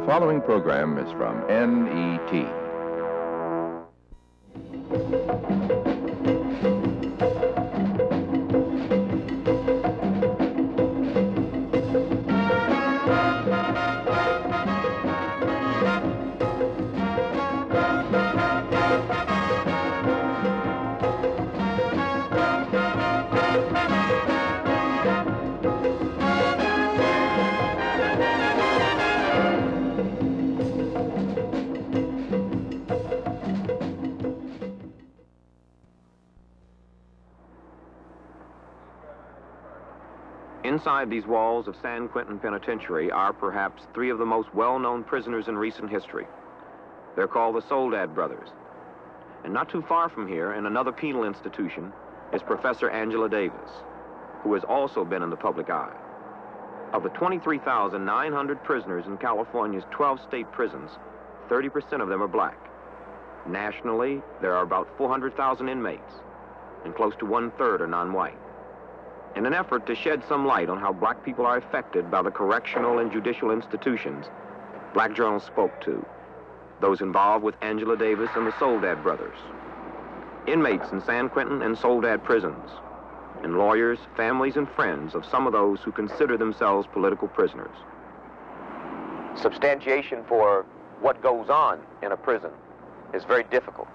following program is from NET. Inside these walls of San Quentin Penitentiary are perhaps three of the most well-known prisoners in recent history. They're called the Soledad brothers. And not too far from here, in another penal institution, is Professor Angela Davis, who has also been in the public eye. Of the 23,900 prisoners in California's 12 state prisons, 30% of them are black. Nationally, there are about 400,000 inmates, and close to 1/3 are non-white. In an effort to shed some light on how black people are affected by the correctional and judicial institutions, Black Journal spoke to those involved with Angela Davis and the Soledad brothers, inmates in San Quentin and Soledad prisons, and lawyers, families, and friends of some of those who consider themselves political prisoners. Substantiation for what goes on in a prison is very difficult.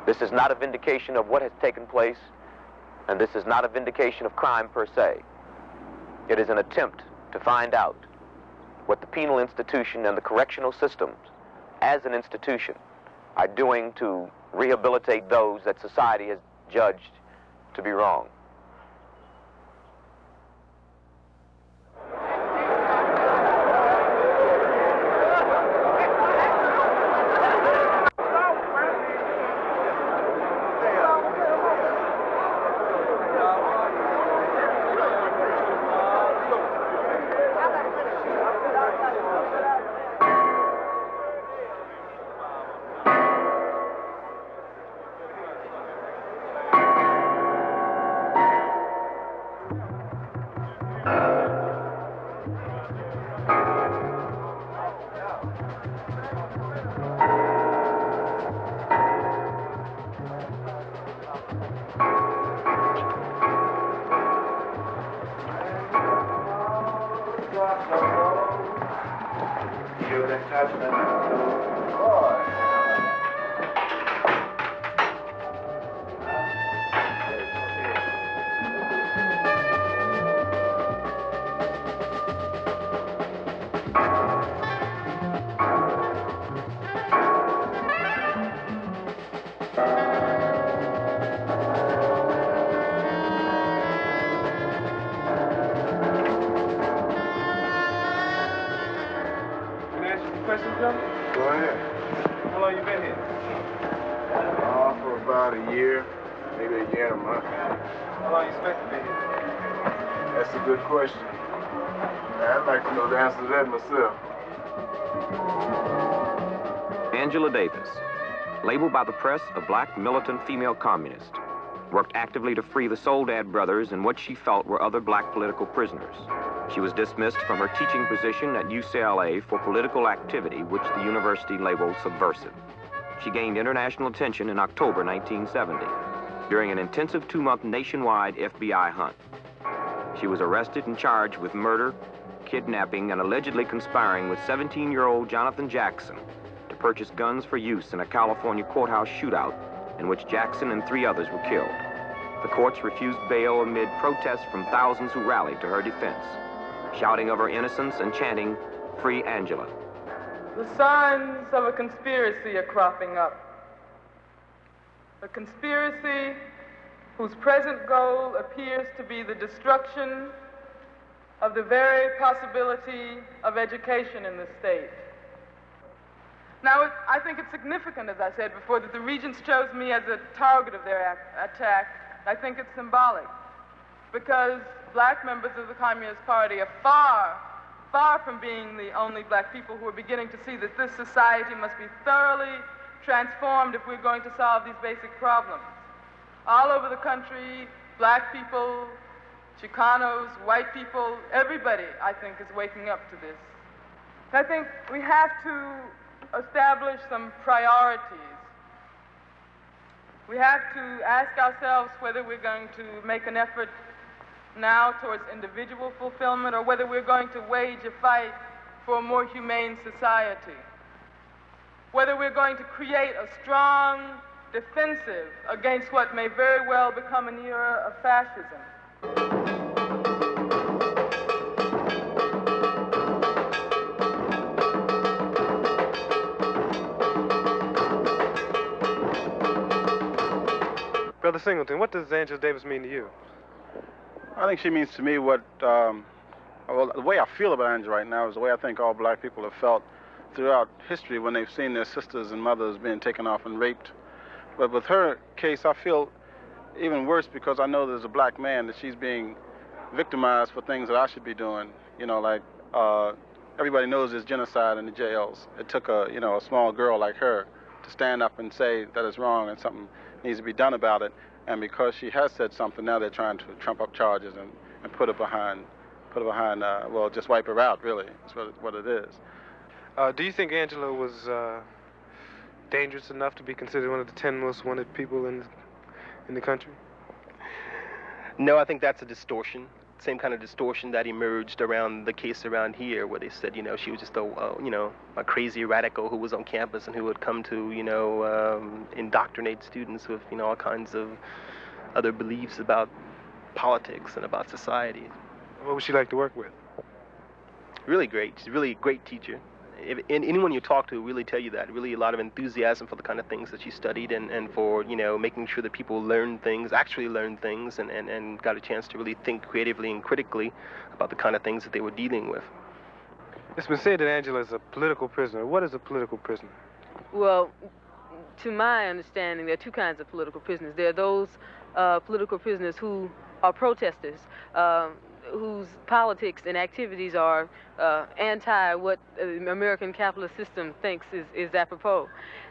This is not a vindication of what has taken place, and this is not a vindication of crime per se. It is an attempt to find out what the penal institution and the correctional systems as an institution are doing to rehabilitate those that society has judged to be wrong. Go ahead. How long you been here? For about a year, maybe a year and a month. How long you expect to be here? That's a good question. I'd like to know the answer to that myself. Angela Davis, labeled by the press a black militant female communist, worked actively to free the Soledad brothers and what she felt were other black political prisoners. She was dismissed from her teaching position at UCLA for political activity, which the university labeled subversive. She gained international attention in October 1970 during an intensive 2-month nationwide FBI hunt. She was arrested and charged with murder, kidnapping, and allegedly conspiring with 17-year-old Jonathan Jackson to purchase guns for use in a California courthouse shootout in which Jackson and 3 others were killed. The courts refused bail amid protests from thousands who rallied to her defense, shouting of her innocence and chanting, "Free Angela." The signs of a conspiracy are cropping up. A conspiracy whose present goal appears to be the destruction of the very possibility of education in the state. Now, I think it's significant, as I said before, that the Regents chose me as a target of their attack. I think it's symbolic, because black members of the Communist Party are far, far from being the only black people who are beginning to see that this society must be thoroughly transformed if we're going to solve these basic problems. All over the country, black people, Chicanos, white people, everybody, I think, is waking up to this. I think we have to establish some priorities. We have to ask ourselves whether we're going to make an effort now towards individual fulfillment or whether we're going to wage a fight for a more humane society. Whether we're going to create a strong defensive against what may very well become an era of fascism. Brother Singleton, what does Angela Davis mean to you? I think she means to me what, well, the way I feel about Angela right now is the way I think all black people have felt throughout history when they've seen their sisters and mothers being taken off and raped. But with her case, I feel even worse because I know there's a black man that she's being victimized for things that I should be doing. You know, like everybody knows there's genocide in the jails. It took a small girl like her to stand up and say that it's wrong and something needs to be done about it. And because she has said something, now they're trying to trump up charges and put her behind, well, just wipe her out, really, is what it is. Do you think Angela was dangerous enough to be considered one of the 10 most wanted people in the country? No, I think that's a distortion. Same kind of distortion that emerged around the case around here, where they said, she was just a crazy radical who was on campus and who would come to, indoctrinate students with, all kinds of other beliefs about politics and about society. What was she like to work with? Really great. She's a really great teacher. Anyone you talk to will really tell you that. Really a lot of enthusiasm for the kind of things that she studied and for, making sure that people actually learn things and got a chance to really think creatively and critically about the kind of things that they were dealing with. It's been said that Angela is a political prisoner. What is a political prisoner? Well, to my understanding, there are two kinds of political prisoners. There are those political prisoners who are protesters, whose politics and activities are anti what the American capitalist system thinks is apropos.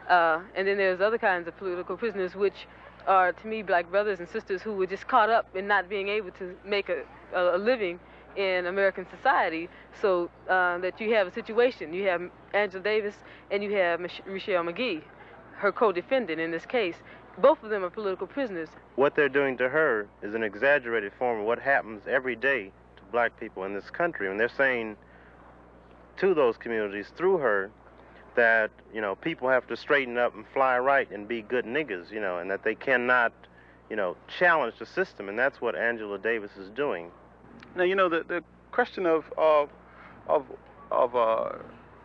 And then there's other kinds of political prisoners, which are, to me, black brothers and sisters who were just caught up in not being able to make a living in American society, so that you have a situation. You have Angela Davis and you have Michelle McGee, her co-defendant in this case. Both of them are political prisoners. What they're doing to her is an exaggerated form of what happens every day to black people in this country. And they're saying to those communities through her that, people have to straighten up and fly right and be good niggas, and that they cannot, challenge the system. And that's what Angela Davis is doing. Now, the question of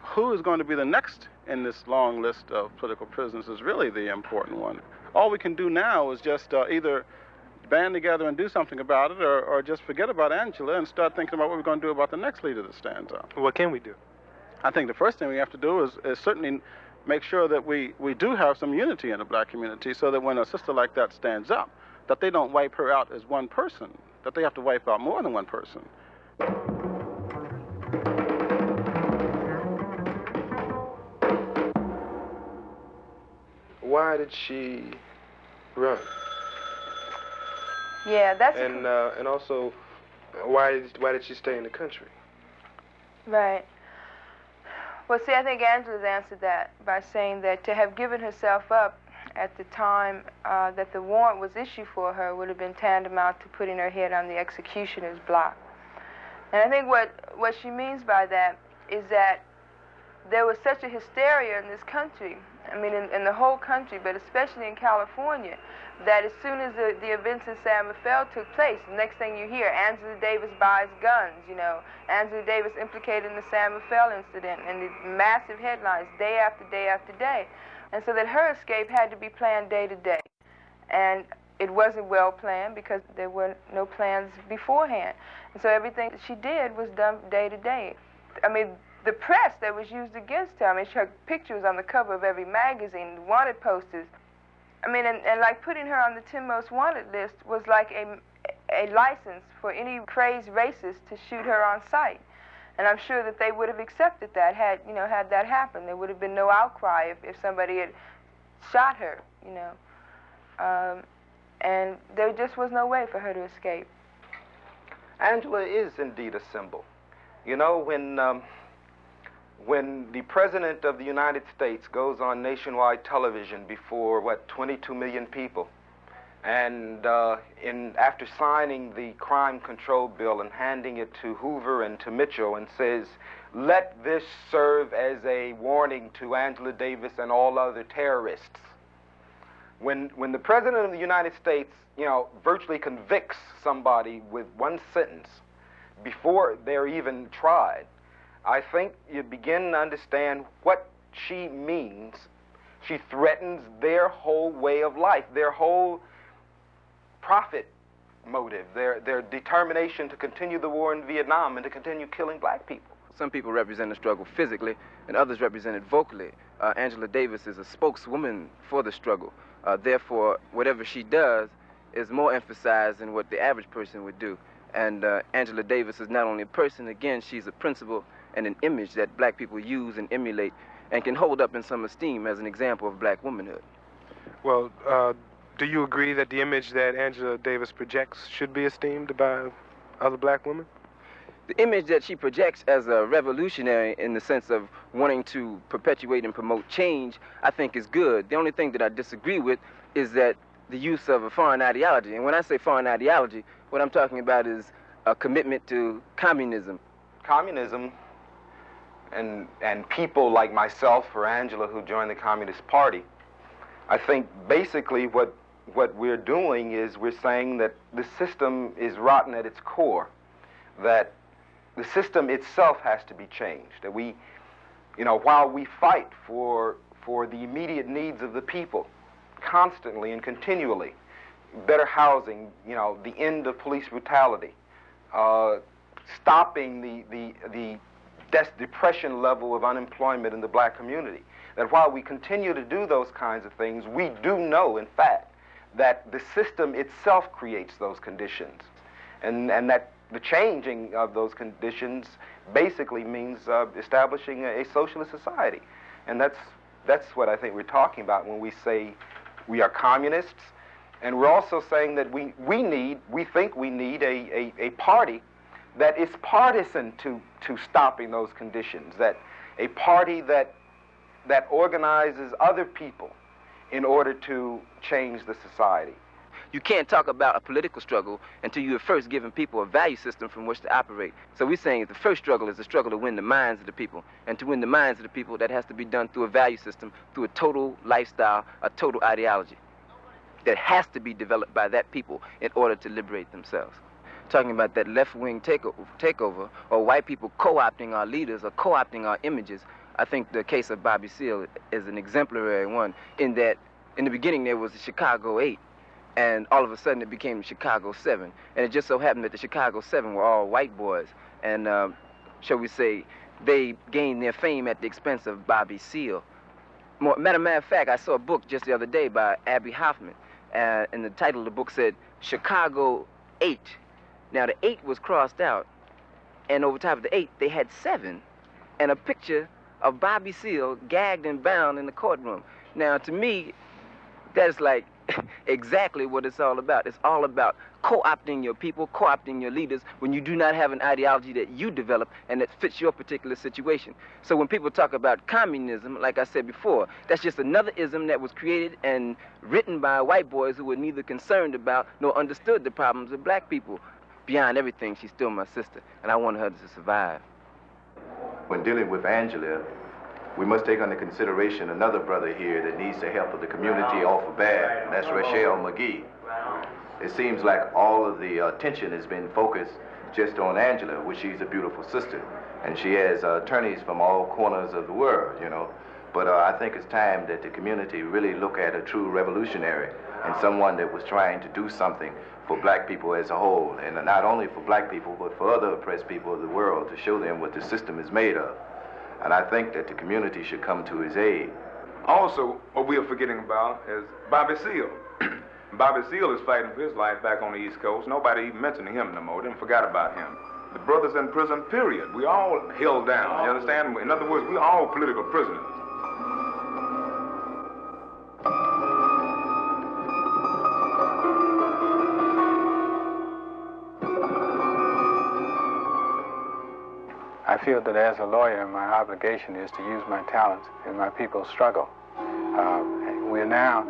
who is going to be the next in this long list of political prisoners is really the important one. All we can do now is just either band together and do something about it or just forget about Angela and start thinking about what we're going to do about the next leader that stands up. What can we do? I think the first thing we have to do is certainly make sure that we do have some unity in the black community so that when a sister like that stands up, that they don't wipe her out as one person, that they have to wipe out more than one person. Why did she run? Yeah, that's and also, why did she stay in the country? right. Well, see, I think Angela's answered that by saying that to have given herself up at the time that the warrant was issued for her would have been tantamount to putting her head on the executioner's block. And I think what she means by that is that there was such a hysteria in this country, I mean in the whole country, but especially in California, that as soon as the events in San Rafael took place, the next thing you hear, Angela Davis buys guns, Angela Davis implicated in the San Rafael incident, and the massive headlines day after day after day. And so that her escape had to be planned day to day. And it wasn't well planned because there were no plans beforehand. And so everything that she did was done day to day. I mean, the press that was used against her, I mean, her picture was on the cover of every magazine, wanted posters. I mean, and like putting her on the 10 most wanted list was like a license for any crazed racist to shoot her on sight. And I'm sure that they would have accepted that had that happened. There would have been no outcry if somebody had shot her, and there just was no way for her to escape. Angela is indeed a symbol. When when the President of the United States goes on nationwide television before, 22 million people, and after signing the crime control bill and handing it to Hoover and to Mitchell and says, let this serve as a warning to Angela Davis and all other terrorists. When the President of the United States, virtually convicts somebody with one sentence before they're even tried, I think you begin to understand what she means. She threatens their whole way of life, their whole profit motive, their determination to continue the war in Vietnam and to continue killing black people. Some people represent the struggle physically, and others represent it vocally. Angela Davis is a spokeswoman for the struggle. Therefore, whatever she does is more emphasized than what the average person would do. And Angela Davis is not only a person, again, she's a principle and an image that black people use and emulate and can hold up in some esteem as an example of black womanhood. Well, do you agree that the image that Angela Davis projects should be esteemed by other black women? The image that she projects as a revolutionary in the sense of wanting to perpetuate and promote change, I think is good. The only thing that I disagree with is that the use of a foreign ideology. And when I say foreign ideology, what I'm talking about is a commitment to communism. Communism and people like myself or Angela who joined the Communist Party, I think basically what we're doing is we're saying that the system is rotten at its core, that the system itself has to be changed, that we, while we fight for the immediate needs of the people constantly and continually, better housing, the end of police brutality, stopping the depression level of unemployment in the black community, that while we continue to do those kinds of things, we do know, in fact, that the system itself creates those conditions, and that the changing of those conditions basically means establishing a socialist society. And that's what I think we're talking about when we say we are communists. And we're also saying that we think we need a party that is partisan to stopping those conditions, that a party that organizes other people in order to change the society. You can't talk about a political struggle until you have first given people a value system from which to operate. So we're saying that the first struggle is the struggle to win the minds of the people. And to win the minds of the people, that has to be done through a value system, through a total lifestyle, a total ideology that has to be developed by that people in order to liberate themselves. Talking about that left-wing takeover, or white people co-opting our leaders or co-opting our images, I think the case of Bobby Seale is an exemplary one, in that in the beginning there was the Chicago 8, and all of a sudden it became Chicago 7. And it just so happened that the Chicago 7 were all white boys. And shall we say, they gained their fame at the expense of Bobby Seale. Matter of fact, I saw a book just the other day by Abby Hoffman. And the title of the book said, Chicago 8. Now the 8 was crossed out. And over top of the 8, they had 7. And a picture of Bobby Seale gagged and bound in the courtroom. Now to me, that's like exactly what it's all about. It's all about co-opting your people, co-opting your leaders when you do not have an ideology that you develop and that fits your particular situation. So when people talk about communism, like I said before, that's just another ism that was created and written by white boys who were neither concerned about nor understood the problems of black people. Beyond everything, she's still my sister, and I wanted her to survive. When dealing with Angela, we must take under consideration another brother here that needs the help of the community awful bad, and that's Rachel McGee. It seems like all of the attention has been focused just on Angela, which she's a beautiful sister, and she has attorneys from all corners of the world, But I think it's time that the community really look at a true revolutionary and someone that was trying to do something for black people as a whole, and not only for black people, but for other oppressed people of the world, to show them what the system is made of. And I think that the community should come to his aid. Also, what we are forgetting about is Bobby Seale. Bobby Seale is fighting for his life back on the East Coast. Nobody even mentioning him no more. They forgot about him. The brothers in prison, period. We all held down, you understand? In other words, we all political prisoners. I feel that as a lawyer, my obligation is to use my talents in my people's struggle. We're now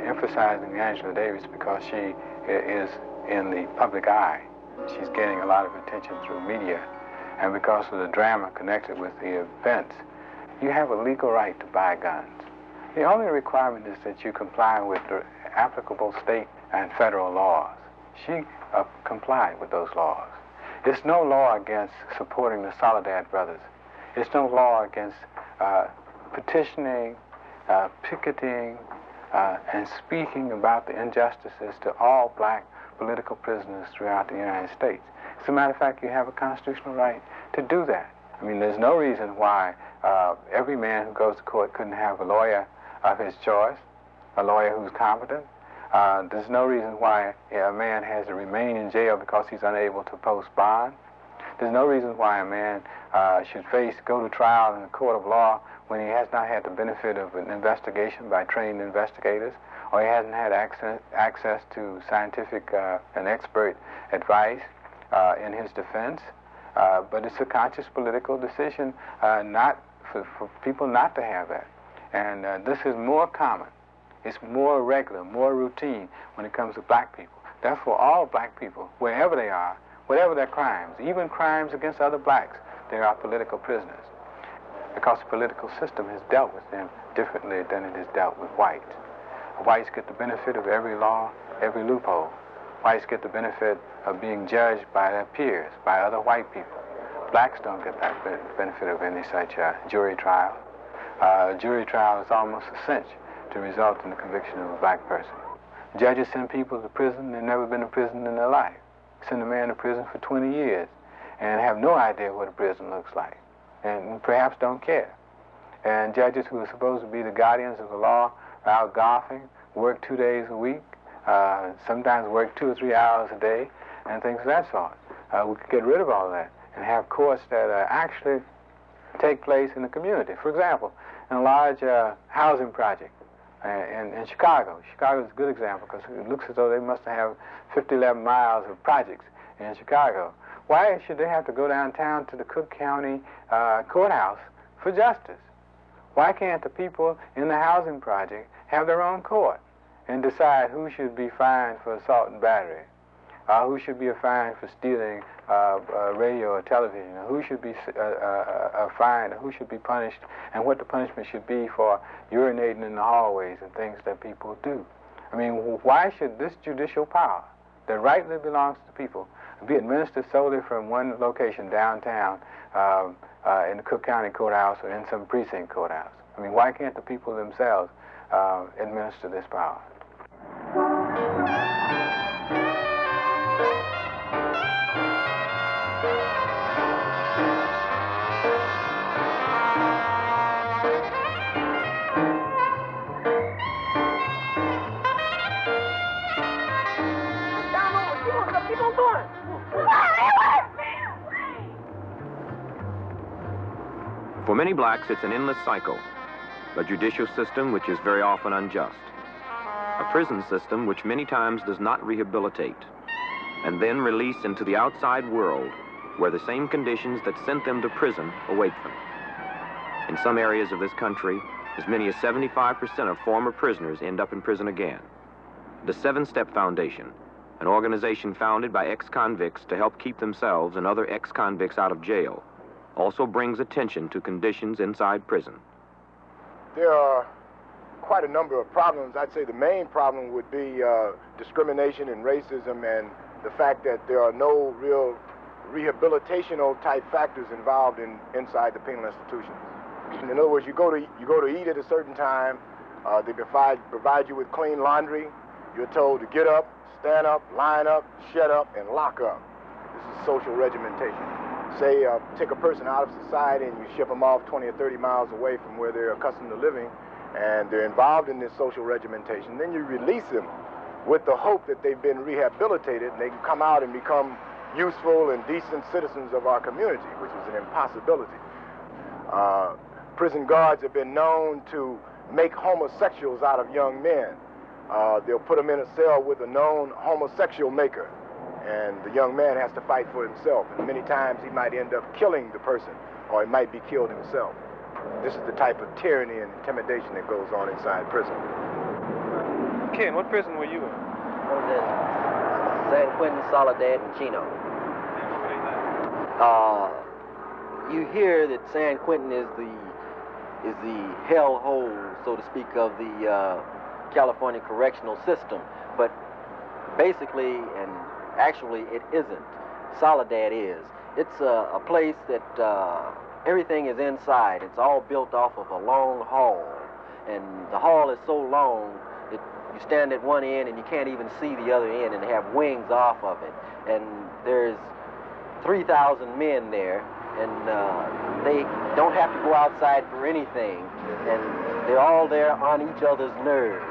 emphasizing Angela Davis because she is in the public eye. She's getting a lot of attention through media. And because of the drama connected with the events, you have a legal right to buy guns. The only requirement is that you comply with the applicable state and federal laws. She complied with those laws. There's no law against supporting the Soledad brothers. There's no law against petitioning, picketing, and speaking about the injustices to all black political prisoners throughout the United States. As a matter of fact, you have a constitutional right to do that. I mean, there's no reason why every man who goes to court couldn't have a lawyer of his choice, a lawyer who's competent. There's no reason why a man has to remain in jail because he's unable to post bond. There's no reason why a man should go to trial in a court of law when he has not had the benefit of an investigation by trained investigators, or he hasn't had access to scientific and expert advice in his defense. But it's a conscious political decision not for people not to have that. And this is more common. It's more regular, more routine when it comes to black people. Therefore, all black people, wherever they are, whatever their crimes, even crimes against other blacks, they are political prisoners. Because the political system has dealt with them differently than it has dealt with whites. Whites get the benefit of every law, every loophole. Whites get the benefit of being judged by their peers, by other white people. Blacks don't get that benefit of any such jury trial. Jury trial is almost a cinch to result in the conviction of a black person. Judges send people to prison. They've never been to prison in their life. Send a man to prison for 20 years and have no idea what a prison looks like, and perhaps don't care. And judges who are supposed to be the guardians of the law are out golfing, work 2 days a week, sometimes work 2 or 3 hours a day, and things of that sort. We could get rid of all of that and have courts that actually take place in the community. For example, in a large housing project in Chicago. Chicago is a good example because it looks as though they must have 11 miles of projects in Chicago. Why should they have to go downtown to the Cook County courthouse for justice? Why can't the people in the housing project have their own court and decide who should be fined for assault and battery, who should be fined for stealing radio or television, or who should be fined, or who should be punished, and what the punishment should be for urinating in the hallways and things that people do? I mean, why should this judicial power that rightly belongs to the people be administered solely from one location downtown in the Cook County courthouse or in some precinct courthouse? I mean, why can't the people themselves administer this power? For many blacks, it's an endless cycle. A judicial system which is very often unjust. A prison system which many times does not rehabilitate. And then release into the outside world where the same conditions that sent them to prison await them. In some areas of this country, as many as 75% of former prisoners end up in prison again. The 7-Step Foundation, an organization founded by ex-convicts to help keep themselves and other ex-convicts out of jail, also brings attention to conditions inside prison. There are quite a number of problems. I'd say the main problem would be discrimination and racism, and the fact that there are no real rehabilitational type factors involved inside the penal institutions. In other words, you go to eat at a certain time, they provide you with clean laundry, you're told to get up, stand up, line up, shut up, and lock up. This is social regimentation. Say, take a person out of society and you ship them off 20 or 30 miles away from where they're accustomed to living, and they're involved in this social regimentation. Then you release them with the hope that they've been rehabilitated and they can come out and become useful and decent citizens of our community, which is an impossibility. Prison guards have been known to make homosexuals out of young men. They'll put them in a cell with a known homosexual maker, and the young man has to fight for himself. And many times he might end up killing the person, or he might be killed himself. This is the type of tyranny and intimidation that goes on inside prison. Ken, what prison were you in? I was in San Quentin, Soledad, and Chino. You hear that San Quentin is the hellhole, so to speak, of the California correctional system, but basically and actually it isn't. Soledad is. It's a place that everything is inside. It's all built off of a long hall, and the hall is so long that you stand at one end and you can't even see the other end, and they have wings off of it. And there's 3,000 men there, and they don't have to go outside for anything, and they're all there on each other's nerves.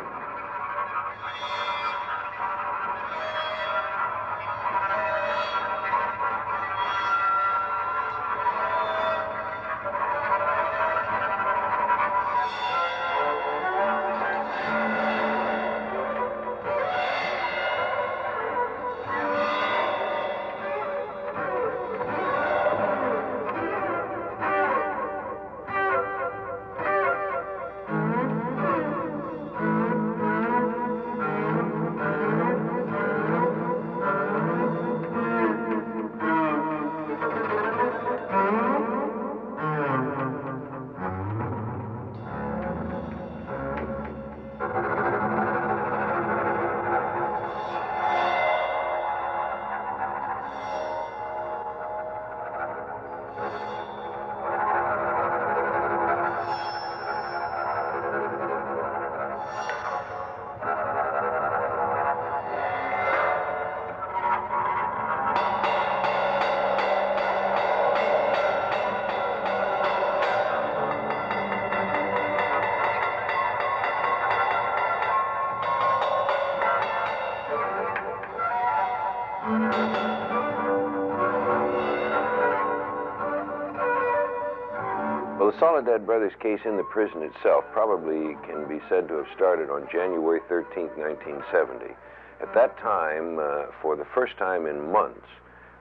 Well, the Soledad brothers' case in the prison itself probably can be said to have started on January 13th, 1970. At that time, for the first time in months,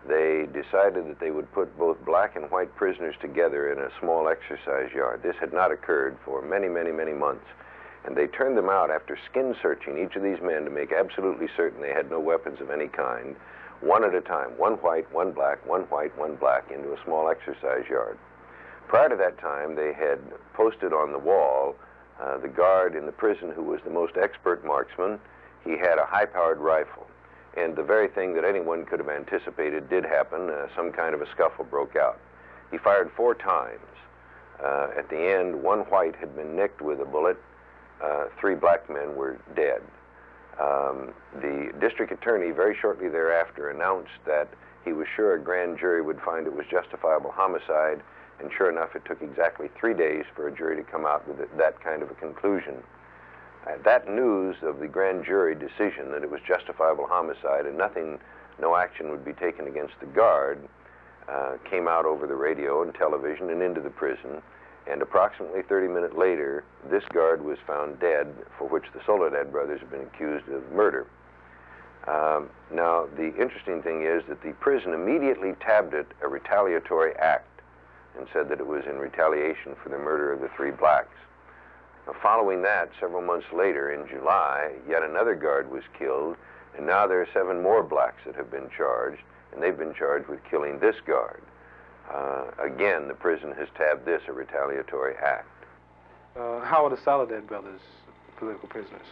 they decided that they would put both black and white prisoners together in a small exercise yard. This had not occurred for many, many, many months. And they turned them out after skin searching each of these men to make absolutely certain they had no weapons of any kind, one at a time, one white, one black, one white, one black, into a small exercise yard. Prior to that time, they had posted on the wall the guard in the prison who was the most expert marksman. He had a high-powered rifle. And the very thing that anyone could have anticipated did happen. Some kind of a scuffle broke out. He fired 4 times. At the end, one white had been nicked with a bullet. 3 black men were dead. The district attorney very shortly thereafter announced that he was sure a grand jury would find it was justifiable homicide, and sure enough, it took exactly 3 days for a jury to come out with that kind of a conclusion. That news of the grand jury decision that it was justifiable homicide and no action would be taken against the guard came out over the radio and television and into the prison. And approximately 30 minutes later, this guard was found dead, for which the Soledad brothers have been accused of murder. Now, the interesting thing is that the prison immediately tabbed it a retaliatory act and said that it was in retaliation for the murder of the 3 blacks. Now, following that, several months later, in July, yet another guard was killed, and now there are 7 more blacks that have been charged, and they've been charged with killing this guard. Again, the prison has tabbed this a retaliatory act. How are the Soledad brothers political prisoners?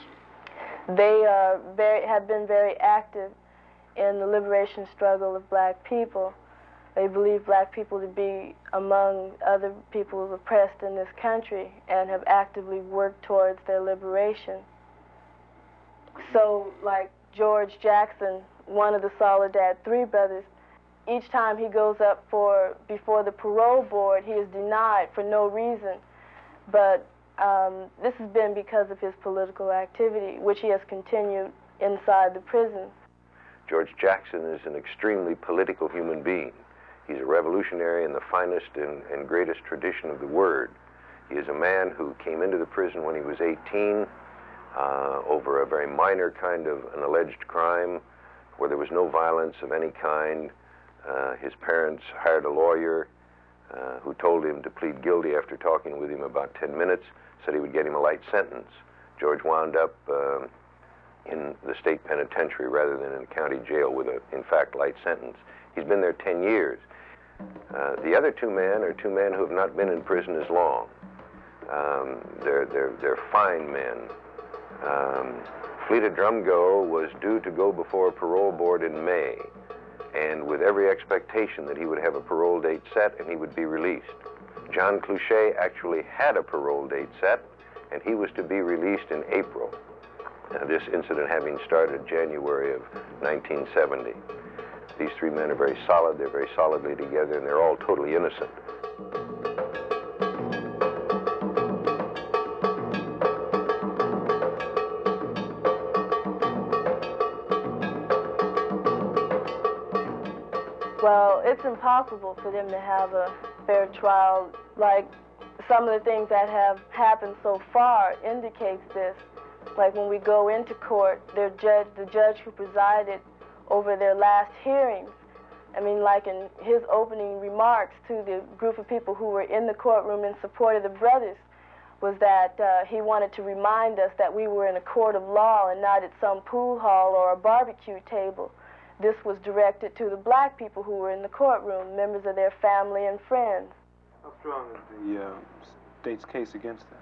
They have been very active in the liberation struggle of black people. They believe black people to be among other people oppressed in this country and have actively worked towards their liberation. So, like George Jackson, one of the Soledad 3 brothers, each time he goes up before the parole board, he is denied for no reason. But this has been because of his political activity, which he has continued inside the prison. George Jackson is an extremely political human being. He's a revolutionary in the finest and greatest tradition of the word. He is a man who came into the prison when he was 18 over a very minor kind of an alleged crime, where there was no violence of any kind. His parents hired a lawyer who told him to plead guilty after talking with him about 10 minutes, said he would get him a light sentence. George wound up in the state penitentiary rather than in a county jail with a, in fact, light sentence. He's been there 10 years. The other two men are two men who have not been in prison as long. They're fine men. Fleta Drumgo was due to go before a parole board in May, and with every expectation that he would have a parole date set and he would be released. John Cluchet actually had a parole date set, and he was to be released in April. This incident having started January of 1970. These three men are very solid, they're very solidly together, and they're all totally innocent. Well, it's impossible for them to have a fair trial. Like, some of the things that have happened so far indicates this. Like when we go into court, the judge who presided over their last hearings, I mean, like in his opening remarks to the group of people who were in the courtroom in support of the brothers, was that he wanted to remind us that we were in a court of law and not at some pool hall or a barbecue table. This was directed to the black people who were in the courtroom, members of their family and friends. How strong is the state's case against them?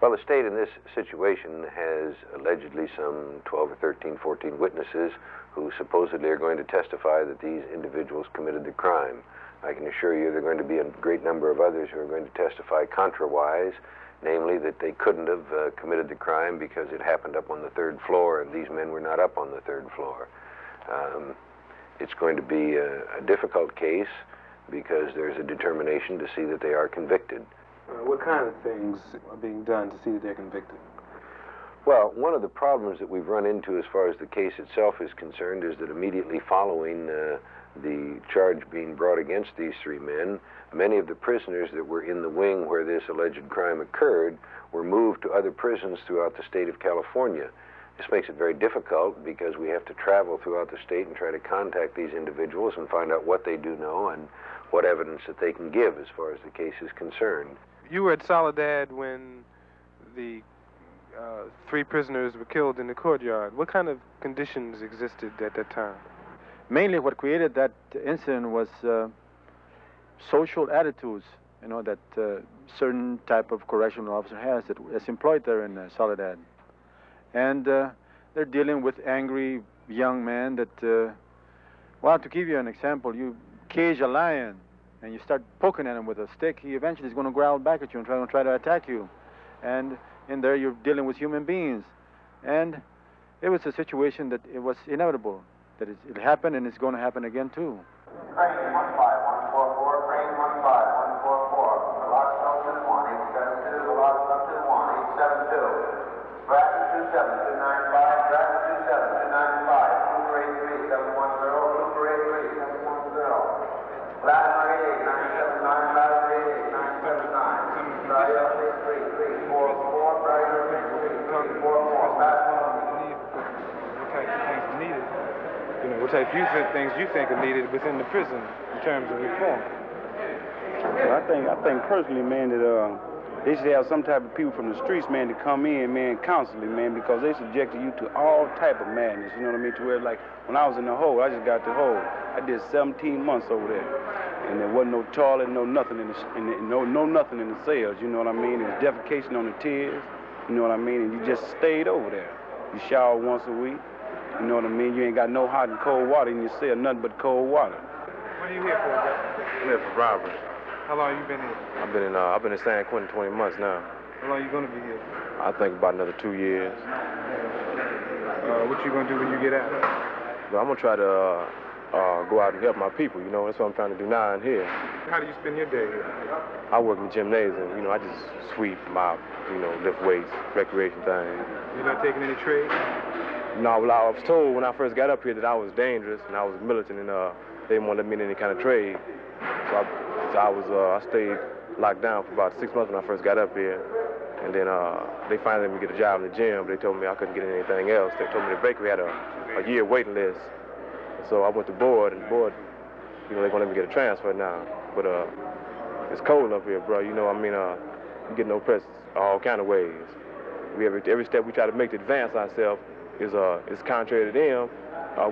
Well, the state in this situation has allegedly some 12 or 13, 14 witnesses who supposedly are going to testify that these individuals committed the crime. I can assure you there are going to be a great number of others who are going to testify contrawise, namely that they couldn't have committed the crime because it happened up on the third floor and these men were not up on the third floor. It's going to be a difficult case because there's a determination to see that they are convicted. What kind of things are being done to see that they're convicted? Well, one of the problems that we've run into as far as the case itself is concerned is that immediately following the charge being brought against these three men, many of the prisoners that were in the wing where this alleged crime occurred were moved to other prisons throughout the state of California. This makes it very difficult because we have to travel throughout the state and try to contact these individuals and find out what they do know and what evidence that they can give as far as the case is concerned. You were at Soledad when the three prisoners were killed in the courtyard. What kind of conditions existed at that time? Mainly what created that incident was social attitudes, you know, that certain type of correctional officer has that's employed there in Soledad. And they're dealing with angry young men that, well, to give you an example, you cage a lion and you start poking at him with a stick, he eventually is going to growl back at you and try to attack you. And in there you're dealing with human beings. And it was a situation that it was inevitable, that it happened and it's going to happen again too. Crane 15144, crane 15144, the lock's open 1872, the lock's up to 1872. Bracket 27295, bracket 27295, Cooper 83 710, Cooper 83 710. Latimer 88 979, Latimer 88 979. Briar 63 344, Briar 63 344. What type of things needed? You know, what type of things you think are needed within the prison in terms of reform? Well, I think personally, man, that they should have some type of people from the streets, man, to come in, man, constantly, man, because they subjected you to all type of madness, you know what I mean? To where, like, when I was in the hole, I just got the hole. I did 17 months over there, and there wasn't no toilet, no nothing no nothing in the cells, you know what I mean? There's defecation on the tiers, you know what I mean? And you just stayed over there. You shower once a week, you know what I mean? You ain't got no hot and cold water in your cell, nothing but cold water. What are you here for, bro? I'm here for robbery. How long you been here? I've been in San Quentin 20 months now. How long you gonna be here? I think about another 2 years. What you gonna do when you get out? But I'm gonna try to go out and help my people, you know, that's what I'm trying to do now in here. How do you spend your day here? I work in the gymnasium, you know, I just sweep, mop, you know, lift weights, recreation things. You're not taking any trade? No, well, I was told when I first got up here that I was dangerous and I was militant and they didn't want to let me in any kind of trade. So I stayed locked down for about 6 months when I first got up here. And then they finally let me get a job in the gym, but they told me I couldn't get anything else. They told me the bakery had a year waiting list. So I went to board, and board, you know, they're gonna let me get a transfer now. But it's cold up here, bro. You know, I mean, you get no press all kind of ways. Every step we try to make to advance ourselves is contrary to them.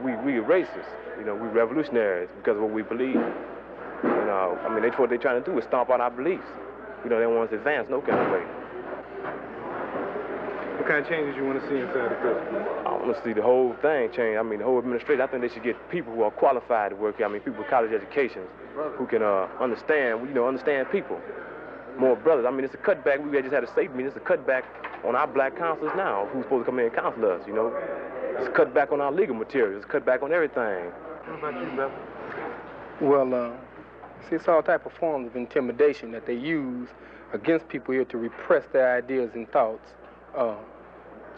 We racist. You know, we revolutionaries because of what we believe. And I mean, what they're trying to do is stomp out our beliefs. You know, they want us to advance no kind of way. What kind of changes you want to see inside the prison? I want to see the whole thing change. I mean, the whole administration. I think they should get people who are qualified to work here. I mean, people with college educations who can understand people. More brothers. I mean, it's a cutback. We just had a safety meeting. It's a cutback on our black counselors now, who's supposed to come in and counsel us, you know. It's a cutback on our legal materials. It's a cutback on everything. What about you, brother? Well, see, it's all type of forms of intimidation that they use against people here to repress their ideas and thoughts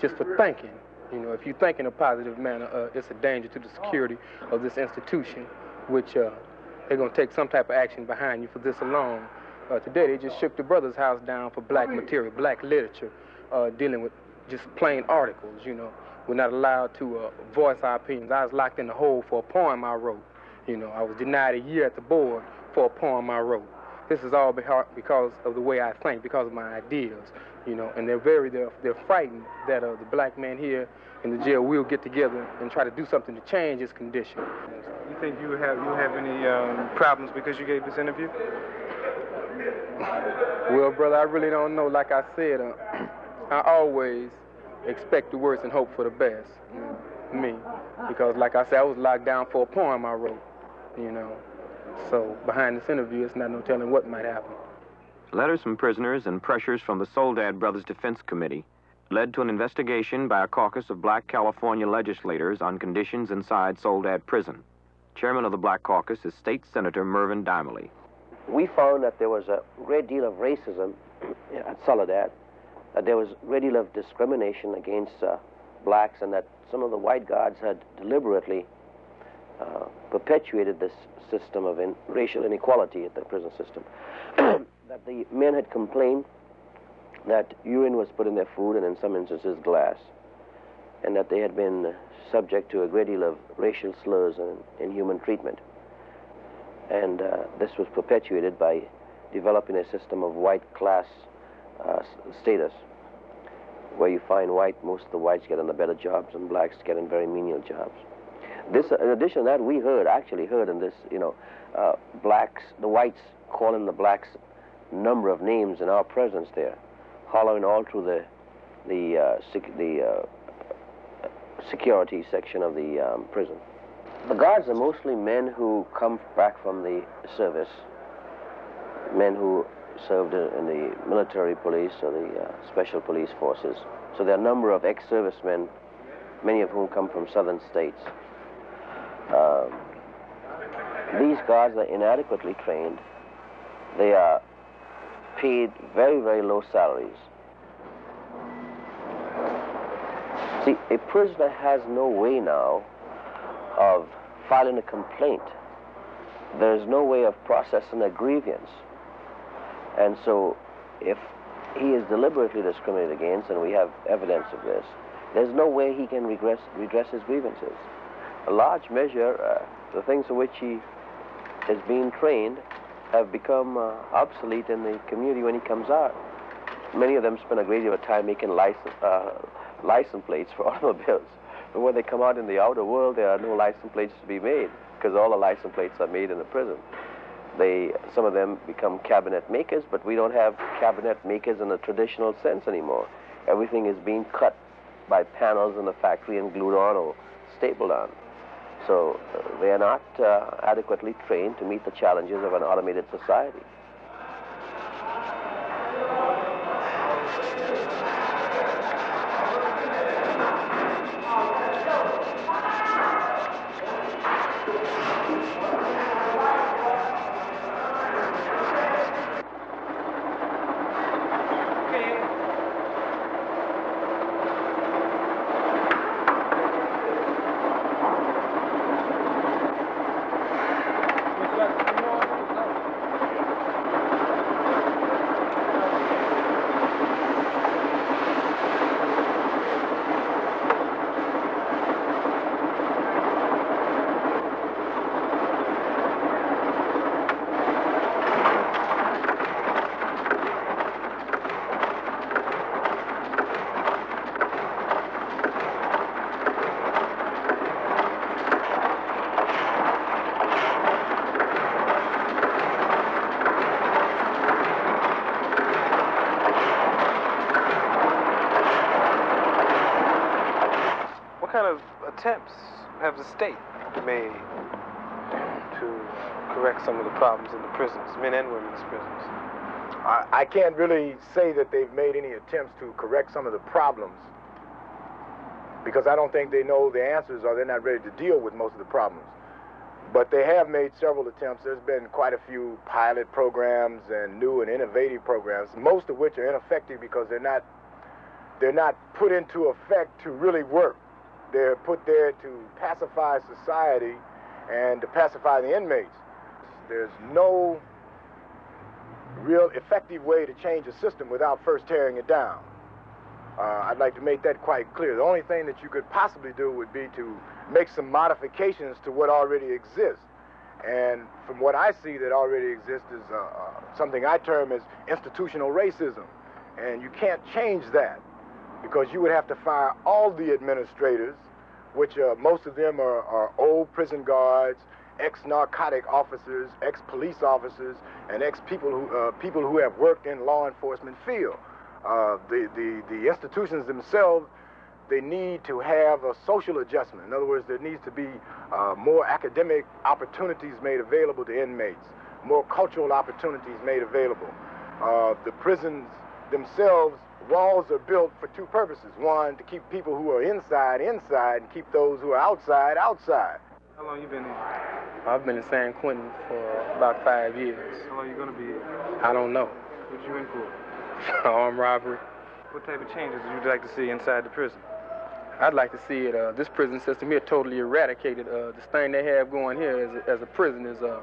just for thinking. You know, if you think in a positive manner, it's a danger to the security of this institution, which they're going to take some type of action behind you for this alone. Today, they just shook the brother's house down for black material, black literature, dealing with just plain articles, you know. We're not allowed to voice our opinions. I was locked in the hole for a poem I wrote. You know, I was denied a year at the board for a poem I wrote. This is all because of the way I think, because of my ideas, you know. And they're frightened that the black man here in the jail will get together and try to do something to change his condition. You think you have any problems because you gave this interview? Well, brother, I really don't know. Like I said, I always expect the worst and hope for the best. Me. Because, like I said, I was locked down for a poem I wrote, you know. So, behind this interview, it's not no telling what might happen. Letters from prisoners and pressures from the Soledad Brothers Defense Committee led to an investigation by a caucus of black California legislators on conditions inside Soledad Prison. Chairman of the Black Caucus is State Senator Mervyn Dimely. We found that there was a great deal of racism at Soledad, that there was a great deal of discrimination against blacks, and that some of the white guards had deliberately perpetuated this system of racial inequality at the prison system. That the men had complained that urine was put in their food, and in some instances glass, and that they had been subject to a great deal of racial slurs and inhuman treatment. And this was perpetuated by developing a system of white class status, where you find most of the whites get on the better jobs and blacks get in very menial jobs. This, in addition to that, we actually heard in this, you know, the whites calling the blacks number of names in our presence there, hollering all through the security section of the prison. The guards are mostly men who come back from the service, men who served in the military police or the special police forces. So there are a number of ex-servicemen, many of whom come from southern states. These guards are inadequately trained. They are paid very, very low salaries. See, a prisoner has no way now of filing a complaint. There's no way of processing a grievance. And so if he is deliberately discriminated against, and we have evidence of this, there's no way he can redress his grievances. A large measure, the things for which he is being trained have become obsolete in the community when he comes out. Many of them spend a great deal of time making license plates for automobiles. But when they come out in the outer world, there are no license plates to be made, because all the license plates are made in the prison. Some of them become cabinet makers, but we don't have cabinet makers in the traditional sense anymore. Everything is being cut by panels in the factory and glued on or stapled on. So they are not adequately trained to meet the challenges of an automated society. attempts have the state made to correct some of the problems in the prisons, men and women's prisons? I can't really say that they've made any attempts to correct some of the problems because I don't think they know the answers or they're not ready to deal with most of the problems. But they have made several attempts. There's been quite a few pilot programs and new and innovative programs, most of which are ineffective because they're not put into effect to really work. They're put there to pacify society and to pacify the inmates. There's no real effective way to change a system without first tearing it down. I'd like to make that quite clear. The only thing that you could possibly do would be to make some modifications to what already exists. And from what I see that already exists is something I term as institutional racism. And you can't change that because you would have to fire all the administrators, which most of them are old prison guards, ex-narcotic officers, ex-police officers, and ex-people who have worked in law enforcement field. The institutions themselves, they need to have a social adjustment. In other words, there needs to be more academic opportunities made available to inmates, more cultural opportunities made available. The prisons themselves, walls are built for two purposes. One, to keep people who are inside, inside, and keep those who are outside, outside. How long you been here? I've been in San Quentin for about 5 years. How long you gonna be here? I don't know. What you in for? Armed robbery. What type of changes would you like to see inside the prison? I'd like to see it, this prison system here totally eradicated. This thing they have going here as a prison is a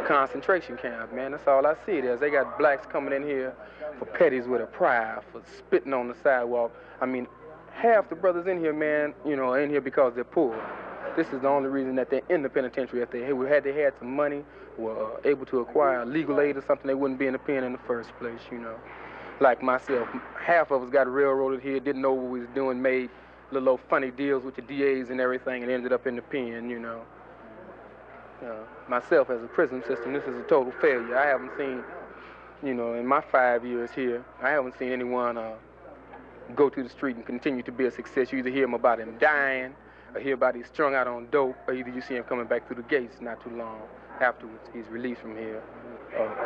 concentration camp, man. That's all I see it as. They got blacks coming in here for petties with a pride, for spitting on the sidewalk. I mean, half the brothers in here, man, you know, are in here because they're poor. This is the only reason that they're in the penitentiary. If they had some money, were able to acquire legal aid or something, they wouldn't be in the pen in the first place, you know. Like myself, half of us got railroaded here, didn't know what we was doing, made little old funny deals with the DAs and everything, and ended up in the pen, you know. Myself, as a prison system, this is a total failure. I haven't seen, you know, in my 5 years here, I haven't seen anyone go to the street and continue to be a success. You either hear about him dying, or hear about he's strung out on dope, or either you see him coming back through the gates not too long afterwards. He's released from here.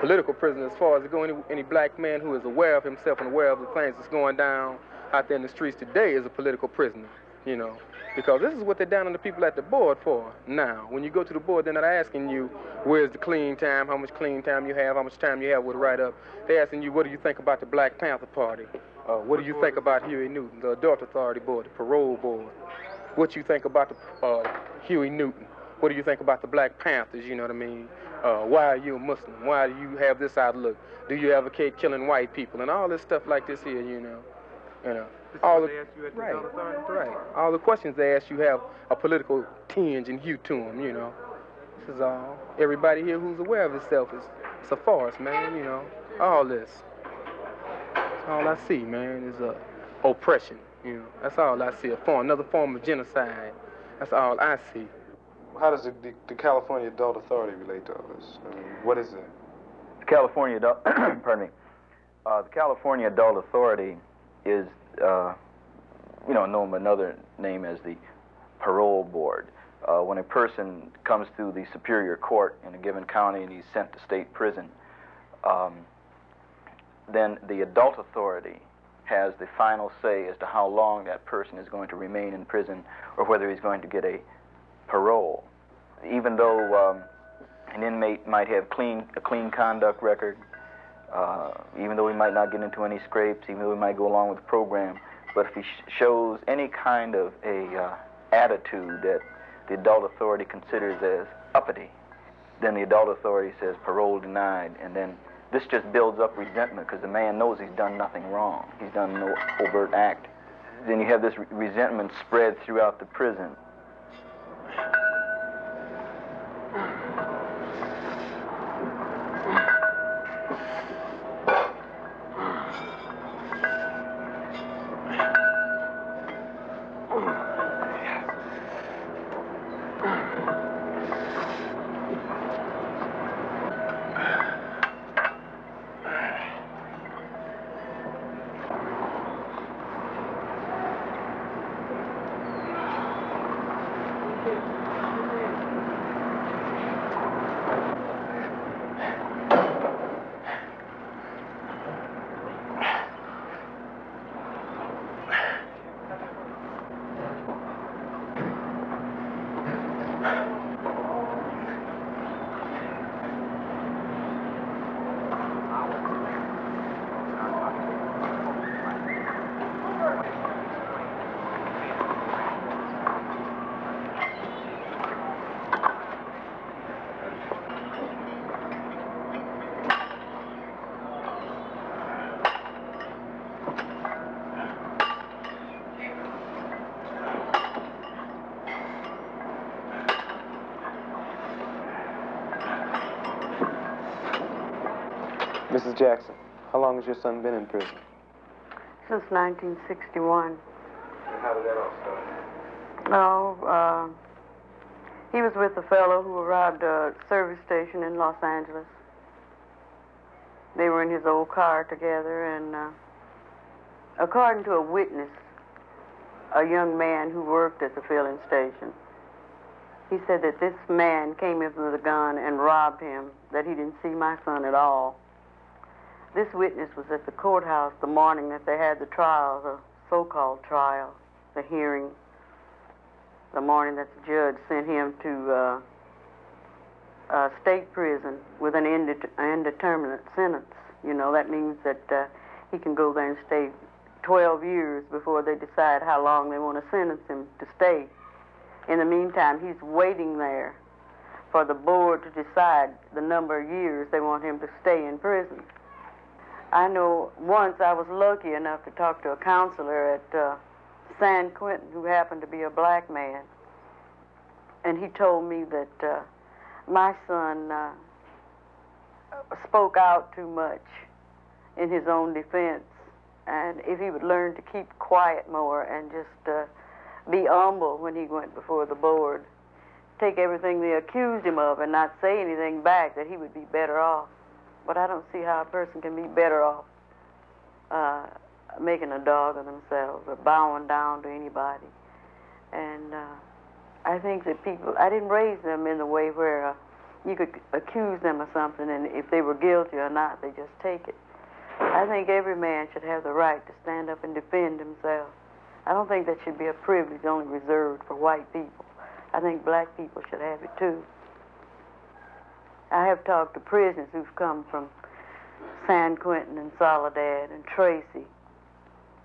Political prisoner, as far as any black man who is aware of himself and aware of the things that's going down out there in the streets today is a political prisoner, you know, because this is what they're down on the people at the board for. Now, when you go to the board, they're not asking you where's the clean time, how much clean time you have, how much time you have with write-up. They're asking you, what do you think about the Black Panther Party? What do you think about Huey Newton, the Adult Authority Board, the Parole Board? What you think about the Huey Newton? What do you think about the Black Panthers, you know what I mean? Why are you a Muslim? Why do you have this outlook? Do you advocate killing white people? And all this stuff like this here, you know. All the, right. All the questions they ask you have a political tinge and hue to them, you know. This is all. Everybody here who's aware of itself it's a farce, man, you know. All this. That's all I see, man, is oppression, you know. That's all I see, another form of genocide. That's all I see. How does the California Adult Authority relate to all this? I mean, what is it? The California Adult, pardon me. The California Adult Authority is, known by another name as the Parole Board. When a person comes through the Superior Court in a given county and he's sent to state prison, then the Adult Authority has the final say as to how long that person is going to remain in prison or whether he's going to get a parole. Even though an inmate might have a clean conduct record, even though he might not get into any scrapes, even though he might go along with the program, but if he shows any kind of a attitude that the Adult Authority considers as uppity, then the Adult Authority says parole denied, and then this just builds up resentment because the man knows he's done nothing wrong. He's done no overt act. Then you have this resentment spread throughout the prison. Mrs. Jackson, how long has your son been in prison? Since 1961. And how did that all start? No, he was with a fellow who robbed a service station in Los Angeles. They were in his old car together, and according to a witness, a young man who worked at the filling station, he said that this man came in with a gun and robbed him, that he didn't see my son at all. This witness was at the courthouse the morning that they had the trial, the so-called trial, the hearing, the morning that the judge sent him to state prison with an indeterminate sentence. You know, that means that he can go there and stay 12 years before they decide how long they want to sentence him to stay. In the meantime, he's waiting there for the board to decide the number of years they want him to stay in prison. I know once I was lucky enough to talk to a counselor at San Quentin who happened to be a black man, and he told me that my son spoke out too much in his own defense, and if he would learn to keep quiet more and just be humble when he went before the board, take everything they accused him of and not say anything back, that he would be better off. But I don't see how a person can be better off making a dog of themselves or bowing down to anybody. And I think that people, I didn't raise them in the way where you could accuse them of something, and if they were guilty or not, they just take it. I think every man should have the right to stand up and defend himself. I don't think that should be a privilege only reserved for white people. I think black people should have it too. I have talked to prisoners who've come from San Quentin and Soledad and Tracy,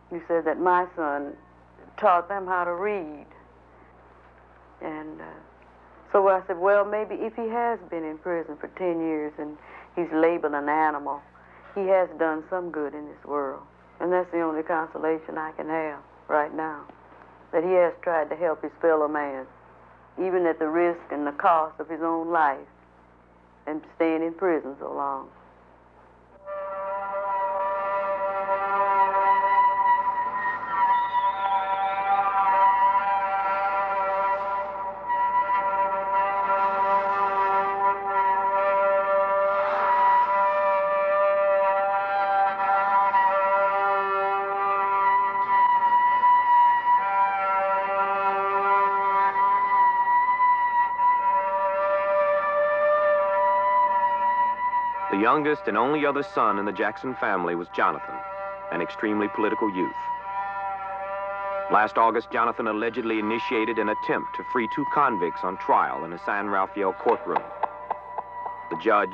who said that my son taught them how to read. And so I said, well, maybe if he has been in prison for 10 years and he's labeled an animal, he has done some good in this world. And that's the only consolation I can have right now, that he has tried to help his fellow man, even at the risk and the cost of his own life, and staying in prison so long. The youngest and only other son in the Jackson family was Jonathan, an extremely political youth. Last August, Jonathan allegedly initiated an attempt to free 2 convicts on trial in a San Rafael courtroom. The judge,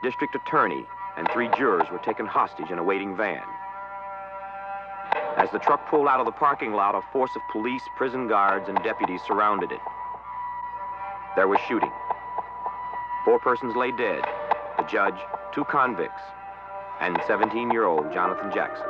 district attorney, and 3 jurors were taken hostage in a waiting van. As the truck pulled out of the parking lot, a force of police, prison guards, and deputies surrounded it. There was shooting. 4 persons lay dead. The judge, 2 convicts, and 17-year-old Jonathan Jackson.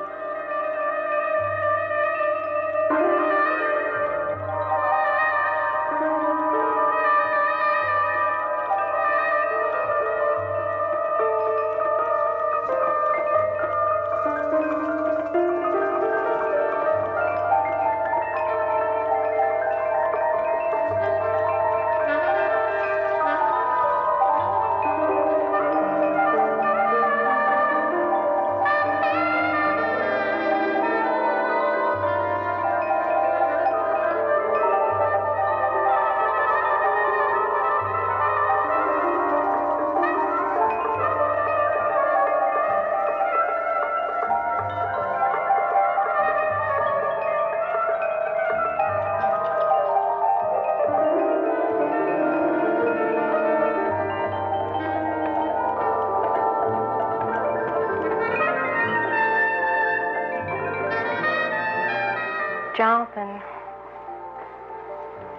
Jonathan,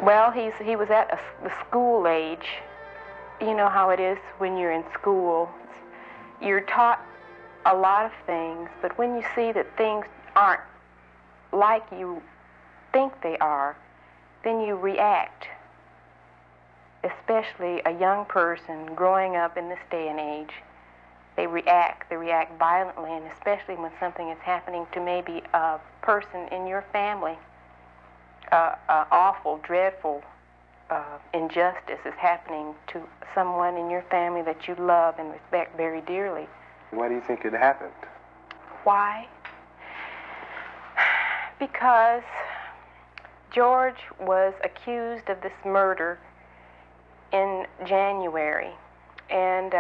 well, he was at the school age. You know how it is when you're in school. You're taught a lot of things, but when you see that things aren't like you think they are, then you react. Especially a young person growing up in this day and age, They react violently, and especially when something is happening to maybe a person in your family, awful, dreadful injustice is happening to someone in your family that you love and respect very dearly. Why do you think it happened? Why? Because George was accused of this murder in January, and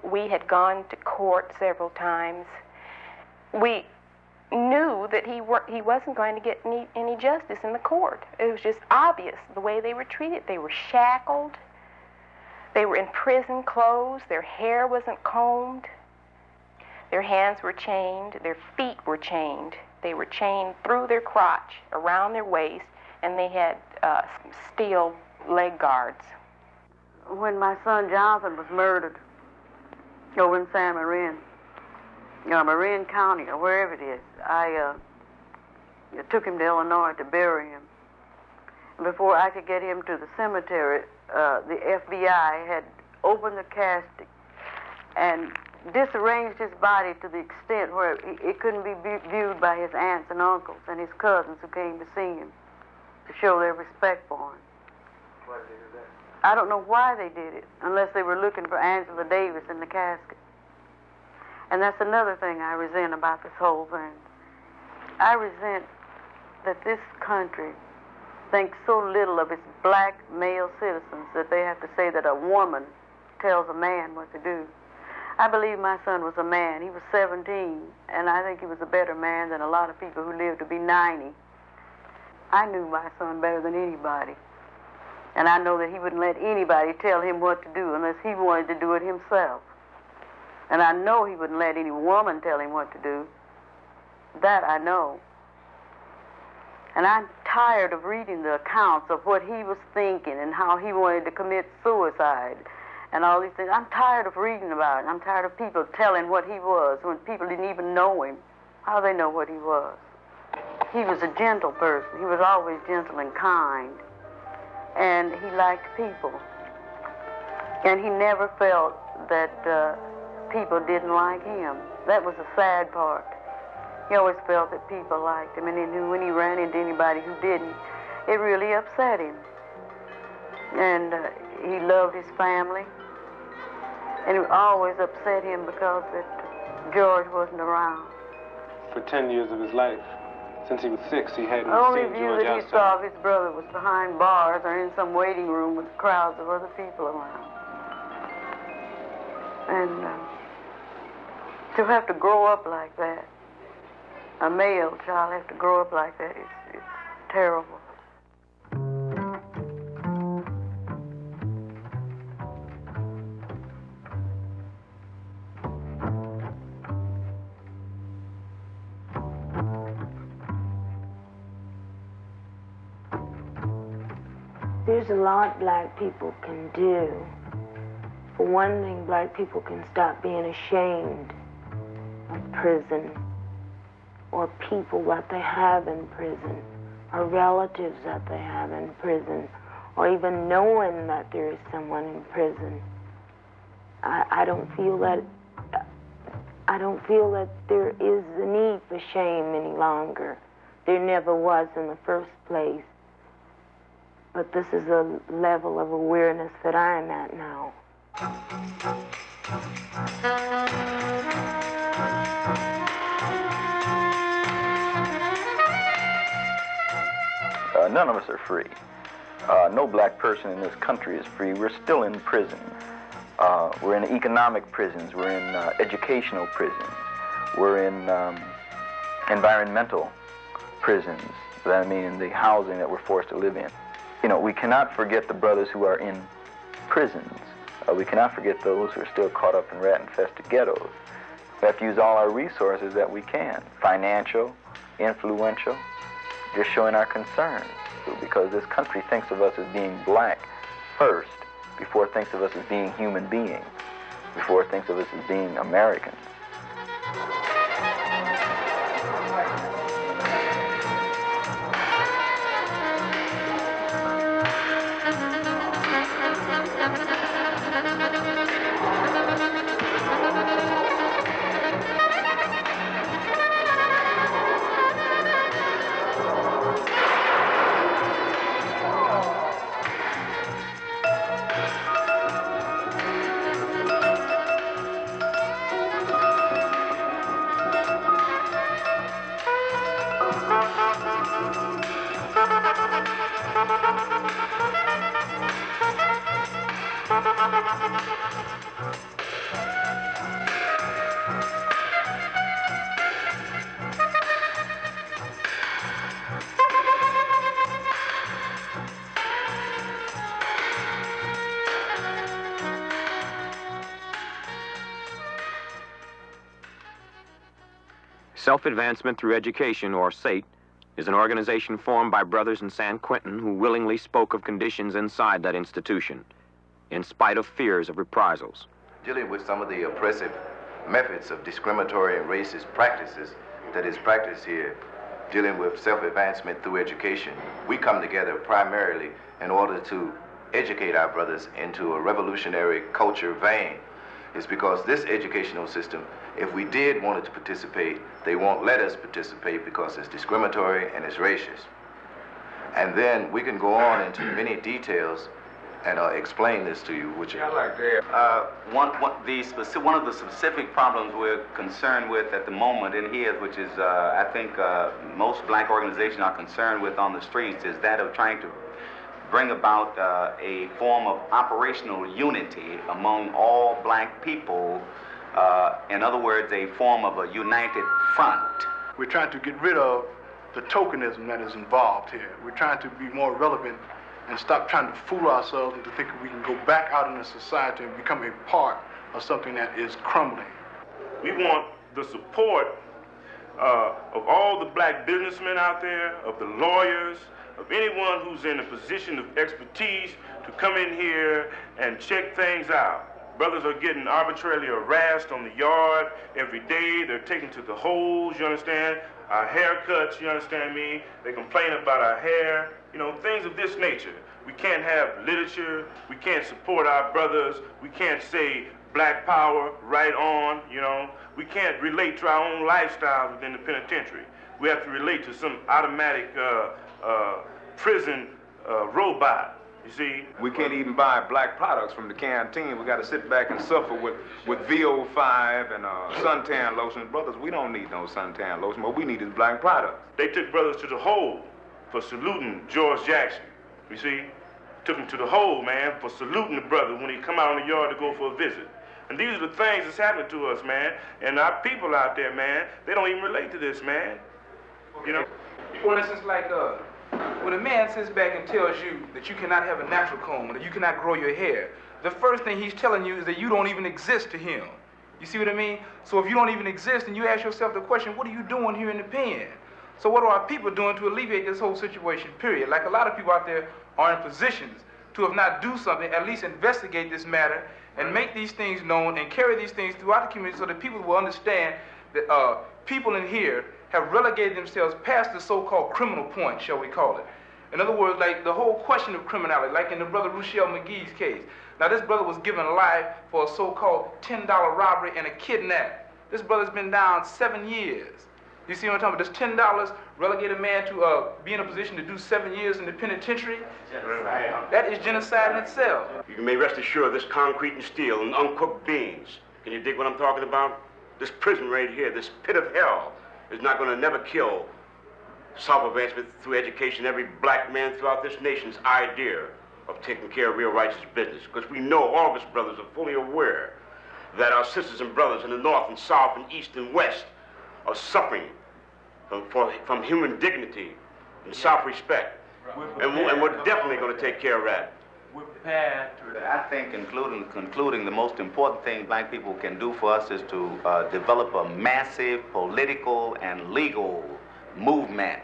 we had gone to court several times. We knew that he wasn't going to get any justice in the court. It was just obvious the way they were treated. They were shackled. They were in prison clothes. Their hair wasn't combed. Their hands were chained. Their feet were chained. They were chained through their crotch, around their waist, and they had steel leg guards. When my son Jonathan was murdered over in San Marin, Marin County, or wherever it is, I took him to Illinois to bury him. Before I could get him to the cemetery, the FBI had opened the casket and disarranged his body to the extent where it couldn't be viewed by his aunts and uncles and his cousins who came to see him to show their respect for him. Why did they do that? I don't know why they did it, unless they were looking for Angela Davis in the casket. And that's another thing I resent about this whole thing. I resent that this country thinks so little of its black male citizens that they have to say that a woman tells a man what to do. I believe my son was a man. He was 17, and I think he was a better man than a lot of people who lived to be 90. I knew my son better than anybody. And I know that he wouldn't let anybody tell him what to do unless he wanted to do it himself. And I know he wouldn't let any woman tell him what to do. That I know. And I'm tired of reading the accounts of what he was thinking and how he wanted to commit suicide and all these things. I'm tired of reading about it. I'm tired of people telling what he was when people didn't even know him. How do they know what he was? He was a gentle person. He was always gentle and kind. And he liked people. And he never felt that people didn't like him. That was the sad part. He always felt that people liked him, and he knew when he ran into anybody who didn't, it really upset him. And he loved his family, and it always upset him because that George wasn't around. For 10 years of his life, since he was 6, he hadn't The only seen view George that he saw of his brother was behind bars or in some waiting room with crowds of other people around. And to have to grow up like that, a male child have to grow up like that, it's terrible. There's a lot black people can do. For one thing, black people can stop being ashamed of prison or people that they have in prison or relatives that they have in prison or even knowing that there is someone in prison. I don't feel that there is a need for shame any longer. There never was in the first place. But this is a level of awareness that I am at now. None of us are free. No black person in this country is free. We're still in prison. We're in economic prisons. We're in educational prisons. We're in environmental prisons. I mean, in the housing that we're forced to live in. You know, we cannot forget the brothers who are in prisons. We cannot forget those who are still caught up in rat-infested ghettos. We have to use all our resources that we can, financial, influential, just showing our concerns, because this country thinks of us as being black first, before it thinks of us as being human beings, before it thinks of us as being Americans. Self-Advancement Through Education, or SATE, is an organization formed by brothers in San Quentin who willingly spoke of conditions inside that institution, in spite of fears of reprisals. Dealing with some of the oppressive methods of discriminatory and racist practices that is practiced here, dealing with self-advancement through education, we come together primarily in order to educate our brothers into a revolutionary culture vein. It's because this educational system, if we did want it to participate, they won't let us participate because it's discriminatory and it's racist. And then we can go on into many details and explain this to you, which I like that. One of the specific problems we're concerned with at the moment in here, which is I think most black organizations are concerned with on the streets, is that of trying to bring about a form of operational unity among all black people. In other words, a form of a united front. We're trying to get rid of the tokenism that is involved here. We're trying to be more relevant and stop trying to fool ourselves into thinking we can go back out into society and become a part of something that is crumbling. We want the support of all the black businessmen out there, of the lawyers, of anyone who's in a position of expertise to come in here and check things out. Brothers are getting arbitrarily harassed on the yard every day. They're taken to the holes, you understand? Our haircuts, you understand me? They complain about our hair, you know, things of this nature. We can't have literature. We can't support our brothers. We can't say black power right on, you know. We can't relate to our own lifestyles within the penitentiary. We have to relate to some automatic prison robot. You see, we can't even buy black products from the canteen. We got to sit back and suffer with VO5 and suntan lotion. Brothers, we don't need no suntan lotion. What we need is black products. They took brothers to the hole for saluting George Jackson. You see, took him to the hole, man, for saluting the brother when he come out on the yard to go for a visit. And these are the things that's happening to us, man. And our people out there, man, they don't even relate to this, man. You know. For instance, like when a man sits back and tells you that you cannot have a natural comb, that you cannot grow your hair, the first thing he's telling you is that you don't even exist to him. You see what I mean? So if you don't even exist, and you ask yourself the question, what are you doing here in the pen? So what are our people doing to alleviate this whole situation, period? Like a lot of people out there are in positions to, if not do something, at least investigate this matter and make these things known and carry these things throughout the community so that people will understand that people in here have relegated themselves past the so-called criminal point, shall we call it. In other words, like the whole question of criminality, like in the brother Rochelle McGee's case. Now this brother was given life for a so-called $10 robbery and a kidnap. This brother's been down 7 years. You see what I'm talking about? Does $10 relegate a man to be in a position to do 7 years in the penitentiary? That is genocide in itself. You may rest assured this concrete and steel and uncooked beans. Can you dig what I'm talking about? This prison right here, this pit of hell, is not going to never kill self-advancement through education, every black man throughout this nation's idea of taking care of real righteous business. Because we know, all of us brothers are fully aware that our sisters and brothers in the north and south and east and west are suffering from human dignity and self-respect. And we're definitely going to take care of that. We're prepared to... I think, concluding, the most important thing black people can do for us is to develop a massive political and legal movement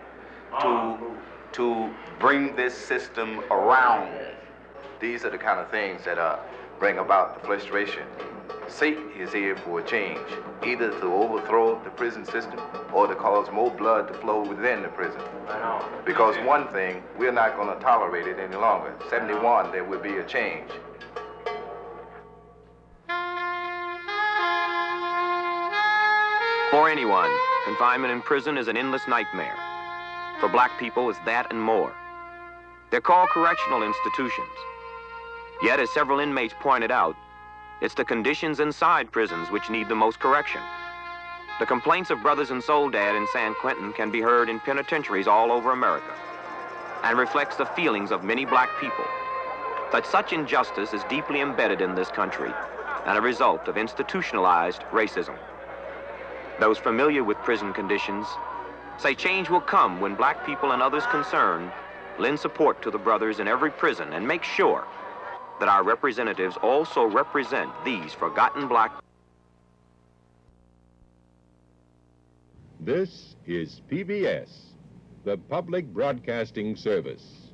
to bring this system around. These are the kind of things that bring about the frustration. Satan is here for a change, either to overthrow the prison system or to cause more blood to flow within the prison. Because one thing, we're not going to tolerate it any longer. 71, there will be a change. For anyone, confinement in prison is an endless nightmare. For black people, it's that and more. They're called correctional institutions. Yet, as several inmates pointed out, it's the conditions inside prisons which need the most correction. The complaints of brothers in Soledad and San Quentin can be heard in penitentiaries all over America and reflects the feelings of many black people that such injustice is deeply embedded in this country and a result of institutionalized racism. Those familiar with prison conditions say change will come when black people and others concerned lend support to the brothers in every prison and make sure that our representatives also represent these forgotten black. This is PBS, the Public Broadcasting Service.